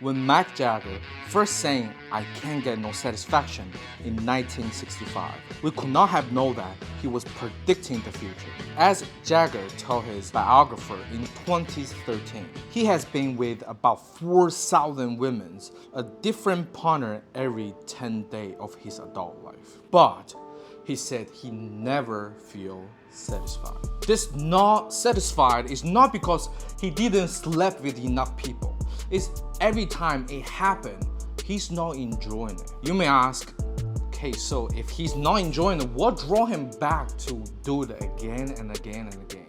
when Mick Jagger first sang I Can't Get No Satisfaction in 1965. We could not have known that he was predicting the future. As Jagger told his biographer in 2013, he has been with about 4,000 women, a different partner every 10 days of his adult life. But he said he never feel satisfied. This not satisfied is not because he didn't sleep with enough people. It's every time it happened, he's not enjoying it. You may ask, okay, so if he's not enjoying it, what draw him back to do it again and again and again?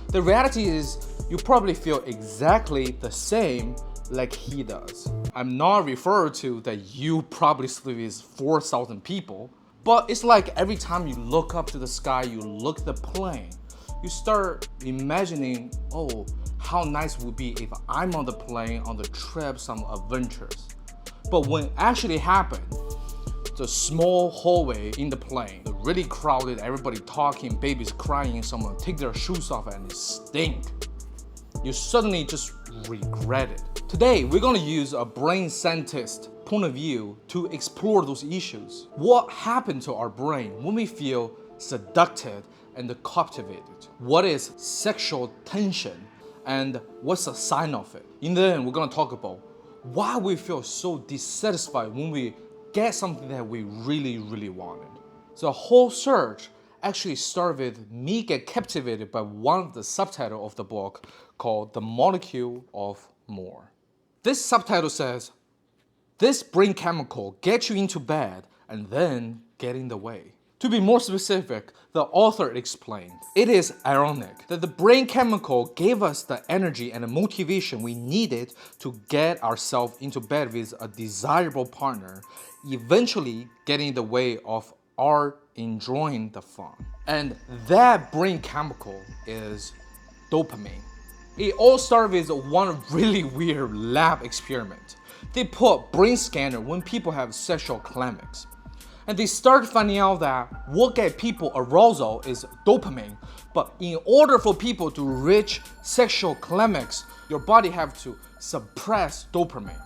The reality is, you probably feel exactly the same like he does. I'm not referring to that you probably sleep with 4,000 people, but it's like every time you look up to the sky, you look at the plane, you start imagining, oh, how nice it would be if I'm on the plane on the trip, some adventures. But when it actually happened, the small hallway in the plane, the really crowded, everybody talking, babies crying, someone take their shoes off and it stink. You suddenly just regret it. Today, we're gonna use a brain scientist point of view to explore those issues. What happened to our brain when we feel seduced and captivated? What is sexual tension and what's the sign of it? In the end, we're gonna talk about why we feel so dissatisfied when we get something that we really, really wanted. So the whole search actually started with me get captivated by one of the subtitles of the book called The Molecule of More. This subtitle says, this brain chemical gets you into bed and then get in the way. To be more specific, the author explained, it is ironic that the brain chemical gave us the energy and the motivation we needed to get ourselves into bed with a desirable partner, eventually getting in the way of our enjoying the fun. And that brain chemical is dopamine. It all started with one really weird lab experiment. They put brain scanner when people have sexual climax. And they started finding out that what gets people arousal is dopamine. But in order for people to reach sexual climax, your body have to suppress dopamine.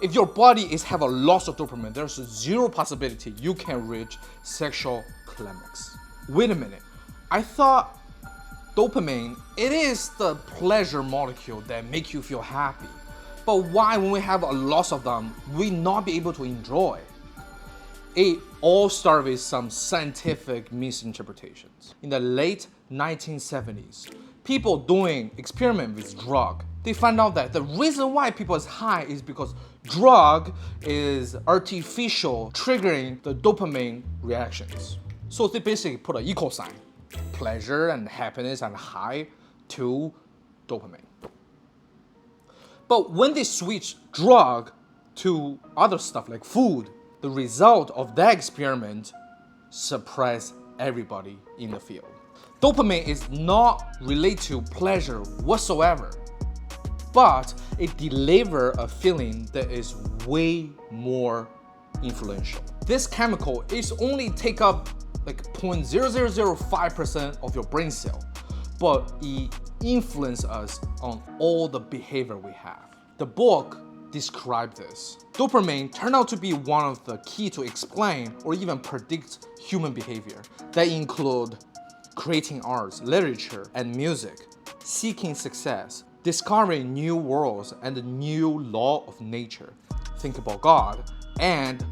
If your body have a loss of dopamine, there's zero possibility you can reach sexual climax. Wait a minute, I thought dopamine, it is the pleasure molecule that make you feel happy. But why when we have a loss of them, we not be able to enjoy? It all started with some scientific misinterpretations. In the late 1970s, people doing experiment with drug, they found out that the reason why people is high is because drug is artificial triggering the dopamine reactions. So they basically put an equal sign, pleasure and happiness and high to dopamine. But when they switch drug to other stuff like food, the result of that experiment surprised everybody in the field. Dopamine is not related to pleasure whatsoever, but it delivers a feeling that is way more influential. This chemical is only take up like 0.0005% of your brain cell, but it influences us on all the behavior we have. The book described this. Dopamine turned out to be one of the key to explain or even predict human behavior. They include creating arts, literature, and music, seeking success, discovering new worlds and the new law of nature, think about God, and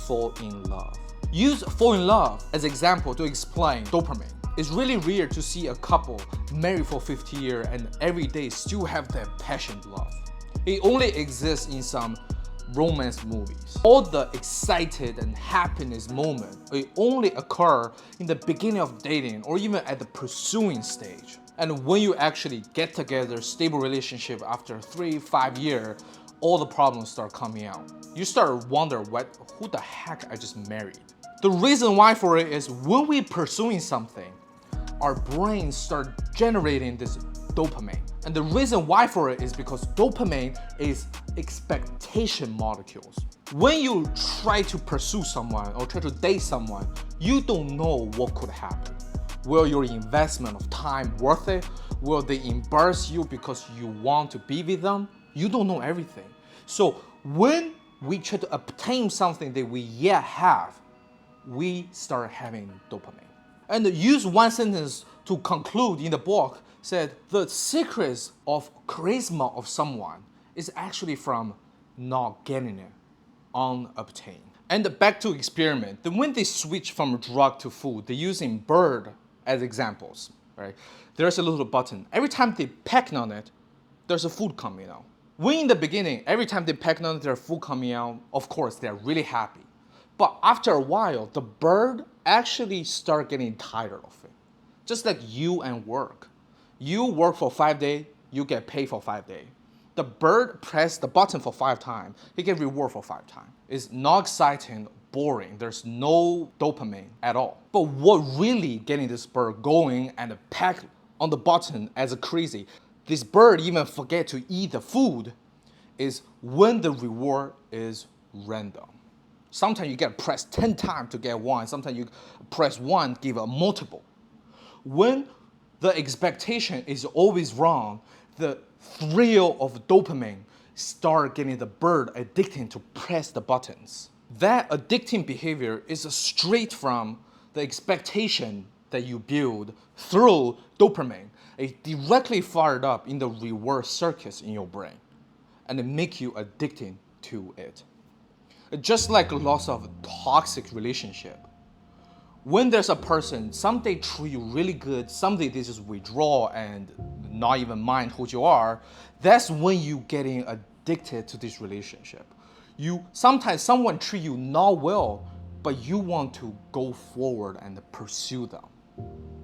fall in love. Use fall in love as an example to explain dopamine. It's really rare to see a couple married for 50 years and every day still have that passionate love. It only exists in some romance movies. All the excited and happiness moment, it only occur in the beginning of dating or even at the pursuing stage. And when you actually get together, stable relationship after 3-5 years, all the problems start coming out. You start wondering who the heck I just married. The reason why for it is when we're pursuing something, our brains start generating this dopamine. And the reason why for it is because dopamine is expectation molecules. When you try to pursue someone or try to date someone, you don't know what could happen. Will your investment of time worth it? Will they embarrass you because you want to be with them? You don't know everything. So when we try to obtain something that we yet have, we start having dopamine. And use one sentence to conclude in the book said the secrets of charisma of someone is actually from not getting it unobtained. And back to experiment. Then when they switch from drug to food, they're using bird as examples, right? There's a little button. Every time they peck on it, there's a food coming out. When in the beginning, every time they peck on it, there's food coming out, of course, they're really happy. But after a while, the bird actually start getting tired of it. Just like you and work. You work for 5 days, you get paid for 5 days. The bird press the button for 5 times, he get reward for 5 times. It's not exciting, boring. There's no dopamine at all. But what really getting this bird going and peck on the button as a crazy, this bird even forget to eat the food, is when the reward is random. Sometimes you get press 10 times to get one. Sometimes you press 1, give a multiple. When the expectation is always wrong, the thrill of dopamine start getting the bird addicted to press the buttons. That addicting behavior is straight from the expectation that you build through dopamine. It directly fired up in the reward circuits in your brain, and it make you addicted to it. Just like lots of toxic relationship. When there's a person, some they treat you really good, some they just withdraw and not even mind who you are, that's when you getting addicted to this relationship. Sometimes someone treat you not well, but you want to go forward and pursue them.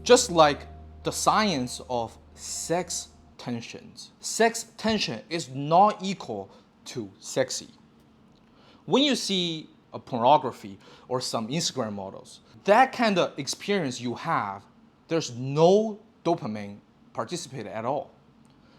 Just like the science of sex tensions. Sex tension is not equal to sexy. When you see a pornography or some Instagram models, that kind of experience you have, there's no dopamine participated at all.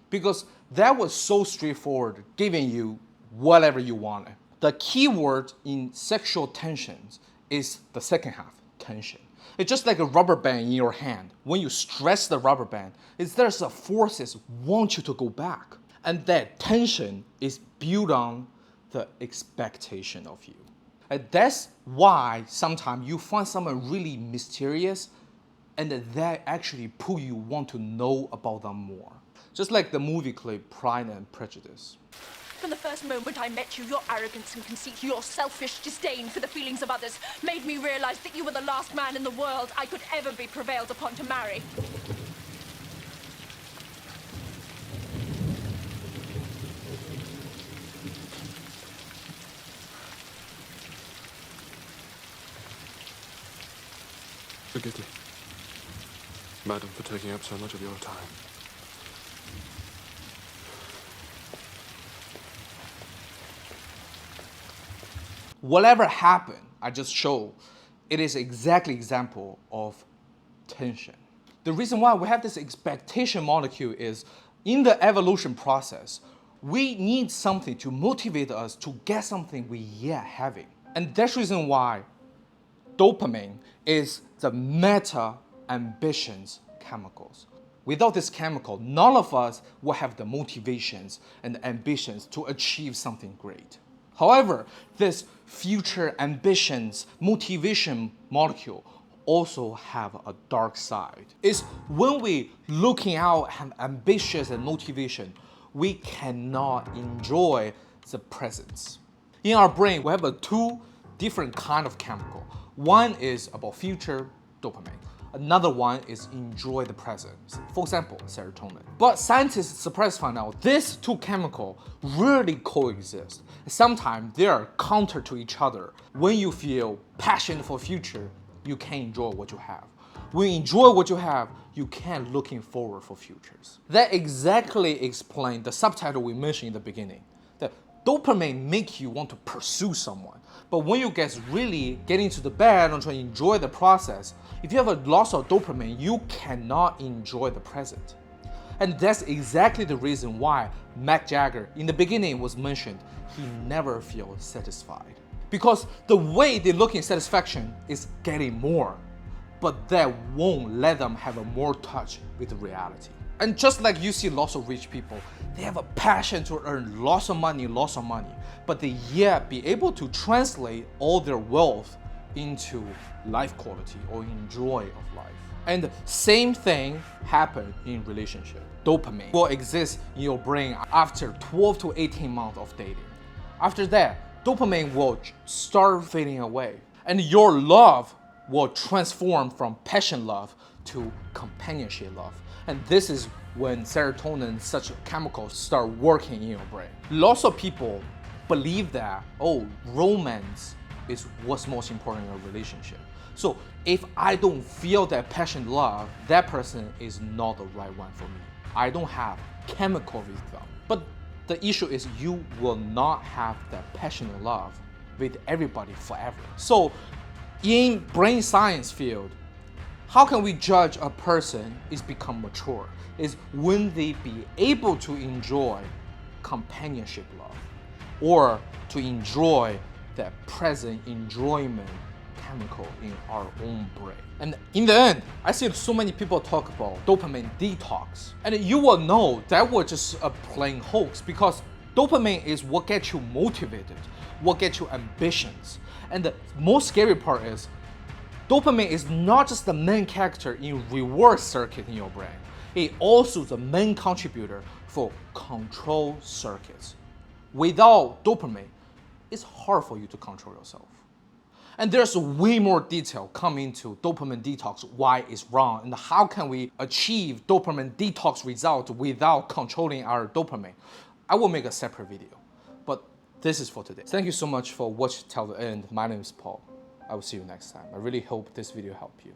Because that was so straightforward, giving you whatever you wanted. The key word in sexual tensions is the second half, tension. It's just like a rubber band in your hand. When you stress the rubber band, there's a forces want you to go back. And that tension is built on the expectation of you. And that's why sometimes you find someone really mysterious and that actually pull you want to know about them more. Just like the movie clip Pride and Prejudice. From the first moment I met you, your arrogance and conceit, your selfish disdain for the feelings of others made me realize that you were the last man in the world I could ever be prevailed upon to marry. Forgive me, madam, for taking up so much of your time. Whatever happened, I just showed, it is exactly example of tension. The reason why we have this expectation molecule is in the evolution process, we need something to motivate us to get something we yet having. And that's the reason why dopamine is the meta-ambitions chemicals. Without this chemical, none of us will have the motivations and the ambitions to achieve something great. However, this future ambitions motivation molecule also have a dark side. It's when we looking out and ambitious and motivation, we cannot enjoy the presence. In our brain, we have two different kind of chemical. One is about future, dopamine. Another one is enjoy the present. For example, serotonin. But scientists surprised find out these two chemicals rarely coexist. Sometimes they are counter to each other. When you feel passion for future, you can enjoy what you have. When you enjoy what you have, you can't looking forward for futures. That exactly explains the subtitle we mentioned in the beginning. That dopamine make you want to pursue someone. But when you really get into the bed and try to enjoy the process, if you have a loss of dopamine, you cannot enjoy the present. And that's exactly the reason why Mick Jagger, in the beginning was mentioned, he never feels satisfied. Because the way they look in satisfaction is getting more, but that won't let them have a more touch with reality. And just like you see lots of rich people, they have a passion to earn lots of money, but they yet be able to translate all their wealth into life quality or enjoy of life. And the same thing happen in relationship. Dopamine will exist in your brain after 12 to 18 months of dating. After that, dopamine will start fading away, and your love will transform from passion love to companionship love. And this is when serotonin, such chemicals, start working in your brain. Lots of people believe that, oh, romance is what's most important in a relationship. So if I don't feel that passion love, that person is not the right one for me. I don't have chemical with them. But the issue is you will not have that passionate love with everybody forever. So in brain science field, how can we judge a person is become mature? Is when they be able to enjoy companionship love or to enjoy that present enjoyment chemical in our own brain. And in the end, I see so many people talk about dopamine detox. And you will know that was just a plain hoax, because dopamine is what gets you motivated, what gets you ambitions. And the most scary part is dopamine is not just the main character in reward circuit in your brain. It also the main contributor for control circuits. Without dopamine, it's hard for you to control yourself. And there's way more detail coming to dopamine detox, why it's wrong, and how can we achieve dopamine detox result without controlling our dopamine. I will make a separate video, but this is for today. Thank you so much for watching till the end. My name is Paul. I will see you next time. I really hope this video helped you.